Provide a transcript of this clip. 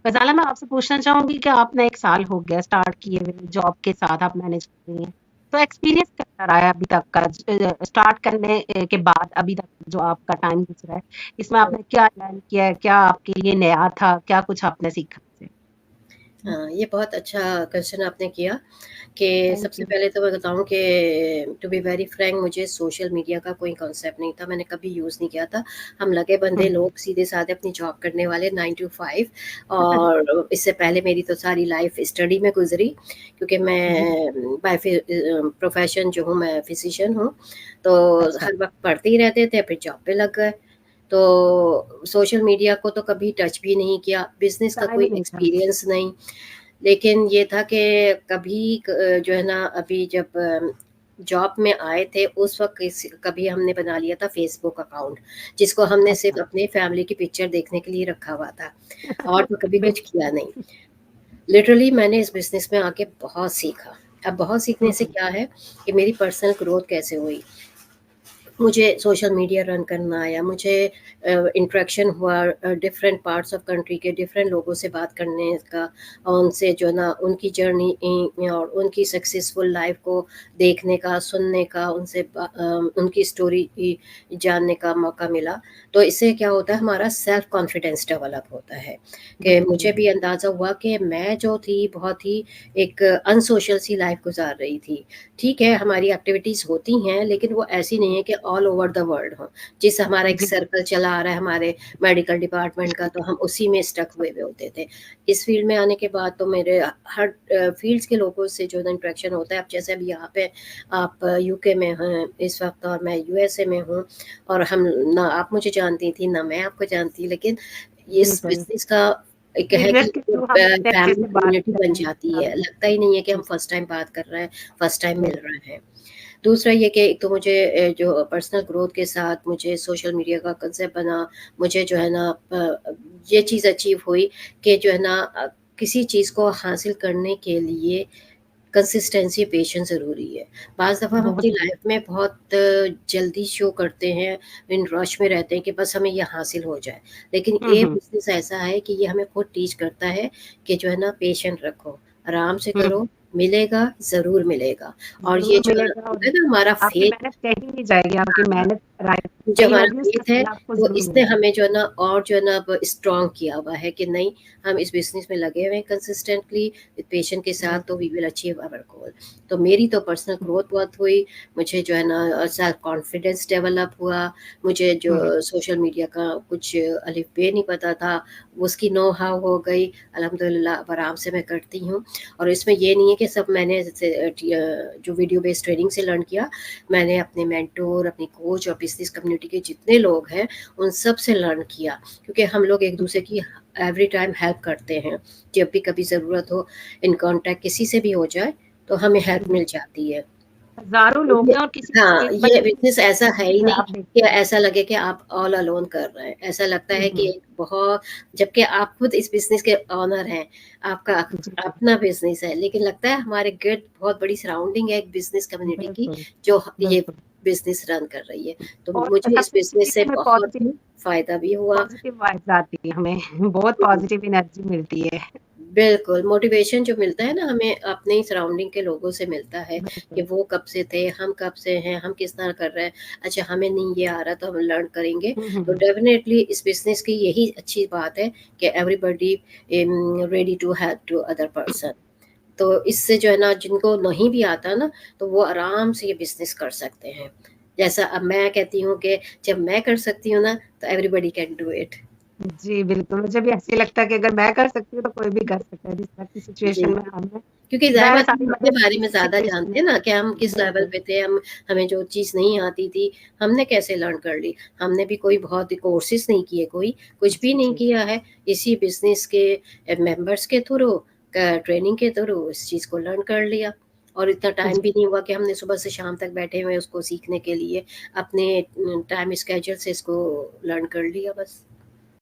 ग़ज़ाला मैं आपसे पूछना चाहूँगी कि आपने 1 साल हो गया स्टार्ट किए हुए जॉब के साथ आप मैनेज कर रही हैं। तो एक्सपीरियंस कैसा रहा है अभी तक का स्टार्ट करने के बाद अभी तक जो आपका टाइम गुज़रा है, इसमें आपने क्या लर्न किया है? क्या आपके लिए नया था? क्या कुछ आपने सीखा इससे? हाँ, ये बहुत अच्छा क्वेश्चन आपने किया कि थैंक सबसे यू। पहले तो मैं बताऊँ कि टू बी वेरी फ्रैंक मुझे सोशल मीडिया का कोई कॉन्सेप्ट नहीं था, मैंने कभी यूज़ नहीं किया था। हम लगे-बंधे हुँ। लोग सीधे-साधे अपनी जॉब करने वाले 9 टू 5 और इससे पहले मेरी तो सारी लाइफ़ स्टडी में गुज़री क्योंकि जी। मैं प्रोफ़ेशन जो हूँ मैं फ़िज़िशियन हूँ, तो अच्छा। हर वक़्त पढ़ते ही रहते थे, फिर जॉब पे लग गए। तो सोशल मीडिया को तो कभी टच भी नहीं किया, बिज़नेस का टाइम कोई ही नहीं था। एक्सपीरियंस नहीं। लेकिन ये था कि कभी जो है ना अभी जब जॉब में आए थे उस वक़्त कभी हमने बना लिया था फ़ेसबुक अकाउंट, जिसको हमने सिर्फ़ अच्छा। अपनी फ़ैमिली की पिक्चर देखने के लिए रखा हुआ था और तो कभी कुछ किया नहीं। लिटरली मैंने इस बिज़नेस में आके बहुत सीखा। अब बहुत सीखने हुँ, से हुँ। क्या है कि मेरी पर्सनल ग्रोथ कैसे हुई। मुझे सोशल मीडिया रन करना आया, मुझे इंटरेक्शन हुआ डिफरेंट पार्ट्स ऑफ कंट्री के डिफरेंट लोगों से बात करने का और उनसे जो है ना उनकी जर्नी और उनकी सक्सेसफुल लाइफ को देखने का, सुनने का, उनकी स्टोरी जानने का मौका मिला। तो इससे क्या होता है हमारा सेल्फ कॉन्फिडेंस डेवलप होता है कि बिल्कुल। मुझे भी अंदाज़ा हुआ कि मैं जो थी बहुत ही एक अनसोशल सी लाइफ गुज़ार रही थी। ठीक है, हमारी एक्टिविटीज़ होती हैं, लेकिन वो ऐसी नहीं है कि ऑल ओवर द वर्ल्ड हो। जैसे हमारा एक जी। सर्कल चला आ रहा है हमारे मेडिकल डिपार्टमेंट का, तो हम उसी में स्टक हुए हुए होते थे। इस फ़ील्ड में आने के बाद तो मेरे हर फ़ील्ड्स के लोगों से जो है ना इंटरेक्शन होता है। अब जैसे अभी यहाँ पे आप यूके में हैं इस वक़्त और मैं यूएसए में हूँ और हम ना आप मुझे जानती थी, ना मैं आपको जानती, लेकिन इस बिल्कुल। बिज़नेस का एक है बिज़नेस कि के थ्रू हम इतने अच्छे फैमिली से बात कम्युनिटी कर बन रहे हैं जाती हाँ। है। लगता ही नहीं है कि हम जी। फर्स्ट टाइम बात कर रहे हैं, फर्स्ट टाइम मिल बिल रहे हैं। दूसरा ये कि एक तो मुझे जो पर्सनल ग्रोथ के साथ मुझे सोशल मीडिया का कांसेप्ट बना, मुझे जो है ना ये चीज़ अचीव हुई कि जो है ना किसी चीज़ को हासिल करने के लिए कंसिस्टेंसी, पेशेंस ज़रूरी है। बाज़ दफ़ा हम बहुत अपनी लाइफ़ में बहुत जल्दी शो करते हैं, इन रश में रहते हैं कि बस हमें ये हासिल हो जाए। लेकिन हुँ, ये हुँ। बिज़नेस ऐसा है कि ये हमें खुद टीच करता है कि जो है ना पेशेंट रखो, आराम से हुँ, करो, हुँ। मिलेगा, ज़रूर मिलेगा। और ये ज़रूर जो मिलेगा और होता है ना हमारा आपकी फेथ मेहनत कहीं नहीं जाएगी, आपकी हाँ, मेहनत जो रही हमारा होगी उसका फेथ है, फल आपको वो ज़रूर इसने मिलेगा। हमें जो है ना और जो है ना अब स्ट्रॉन्ग किया हुआ है कि नहीं, हम इस बिज़नेस में लगे हुए हैं कंसिस्टेंटली विद पेशेंट के साथ तो बिल्कुल। We will achieve our goal. तो मेरी तो पर्सनल ग्रोथ बहुत हुई, मुझे जो है ना सेल्फ कॉन्फिडेंस डेवलप हुआ, मुझे जो हुँ, हुँ। सोशल मीडिया का कुछ अलिफ-बे नहीं पता था, उसकी नो हाउ हो गई, अल्हम्दुलिल्लाह अब आराम से मैं करती हूँ। और इसमें ये नहीं है कि सब मैंने जैसे जो वीडियो बेस्ड ट्रेनिंग से लर्न किया, मैंने अपने मेंटर, अपनी कोच और बिज़नेस कम्युनिटी के जितने लोग हैं, उन सब से लर्न किया क्योंकि हम लोग एक-दूसरे की एवरी टाइम हेल्प करते हैं। जब भी कभी ज़रूरत हो, इन कॉन्टैक्ट किसी से भी हो जाए, तो हमें हेल्प जी। मिल जाती है। हज़ारों लोग ये हैं और किसी को हाँ, एक ये बंदे बिज़नेस ऐसा है ही को नहीं आप कि देखते हैं। ऐसा लगे कि आप ऑल अलोन कर रहे हैं। ऐसा लगता हुँ, है कि हुँ। बहुत जबकि आप खुद इस बिज़नेस के ओनर हैं, आपका जी, जी। अपना बिज़नेस है, लेकिन लगता है हमारे गिर्द बहुत बड़ी सराउंडिंग है एक बिज़नेस कम्युनिटी की, बिल्कुल, जो ये बिल्कुल। बिज़नेस रन कर रही है। तो और मुझे इस सबसे अच्छी बिज़नेस चीज़ से है हमें बहुत पॉज़िटिव फ़ायदा भी हुआ। पॉज़िटिव वाइब्स आती है हमें, बहुत पॉज़िटिव एनर्जी मिलती है। बिल्कुल, मोटिवेशन जो मिलता है ना हमें अपने ही सराउंडिंग के लोगों से मिलता है कि बिल्कुल। वो कब से थे, हम कब से हैं, हम किस तरह कर रहे हैं। अच्छा हमें नहीं ये आ रहा तो हम लर्न करेंगे। हुँ, हुँ, तो हुँ। डेफ़िनेटली इस बिज़नेस की यही अच्छी बात है कि everybody ready to help to other person. तो इससे जो है ना जिनको नहीं भी आता ना, तो वो आराम से ये बिज़नेस कर सकते हैं। जैसा अब मैं कहती हूँ कि जब मैं कर सकती हूँ ना, तो एवरीबॉडी कैन डू इट। जी, बिल्कुल, मुझे भी ऐसे ही लगता है कि अगर मैं कर सकती हूँ, तो कोई भी कर सकता है, जिस तरह की जी। सिचुएशन में हम हैं। क्योंकि ज़ाहिर मैं बात है सारी हम अपने मदद बारे में इसी ज़्यादा सिचुएशन जानते में हैं ना कि हम किस लेवल बिल्कुल। पे थे, हमें जो चीज़ नहीं आती थी, हमने कैसे लर्न कर ली। हमने भी कोई बहुत कोर्सेज़ नहीं किए कोई, कुछ भी जी, नहीं जी। किया है। इसी बिज़नेस के मेंबर्स के थ्रू ट्रेनिंग के थ्रू इस चीज़ को लर्न कर लिया। और इतना टाइम जी। भी नहीं हुआ कि हमने सुबह से शाम तक बैठे हुए हैं उसको सीखने के लिए। अपने टाइम स्केड्यूल से इसको लर्न कर लिया बस।